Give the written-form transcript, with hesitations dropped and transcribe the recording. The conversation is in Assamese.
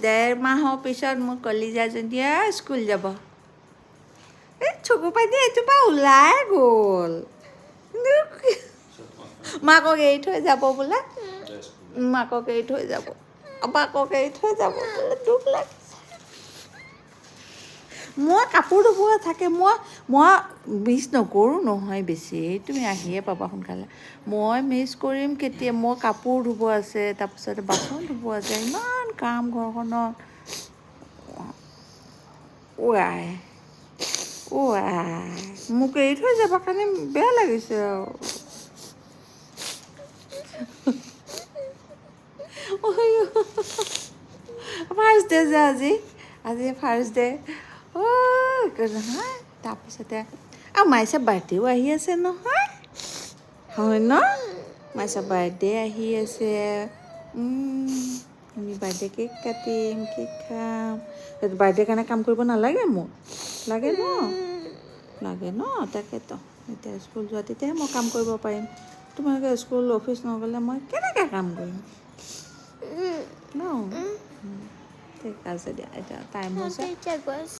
1.5 মাহৰ পিছত মোৰ কলিজাজনীয়ে স্কুল যাব এই চকু পানী এইটোৰ পৰা ওলাই গ'ল মাকক এৰি থৈ যাব বোলে মাকক এৰি থৈ যাব বোলে দুখ লাগিছে মই কাপোৰ ধুব থাকে মই মিছ নকৰোঁ নহয় বেছি তুমি আহিয়ে পাবা সোনকালে মই মিছ কৰিম কেতিয়া মই কাপোৰ ধুব আছে তাৰপিছতে বাচন ধুব আছে ইমান কাম ঘৰখনত আই মোক এৰি থৈ যাব কাৰণে বেয়া লাগিছে আৰু ফাৰ্ষ্ট ডে যে আজি ফাৰ্ষ্ট ডে নহয় তাৰপিছতে আৰু মাইছা বাৰ্থডেও আহি আছে নহয় হয় ন মাইছা বাৰ্থডে আহি আছে আমি বাৰ্থডে কেক কাটিম কেক খাম বাৰ্থডে কাৰণে কাম কৰিব নালাগে মোৰ লাগে ন তাকেতো এতিয়া স্কুল যোৱা তেতিয়াহে মই কাম কৰিব পাৰিম তোমালোকে স্কুল অফিচ নগ'লে মই কেনেকৈ কাম কৰিম ন ঠিক আছে দিয়া এতিয়া টাইম হৈছে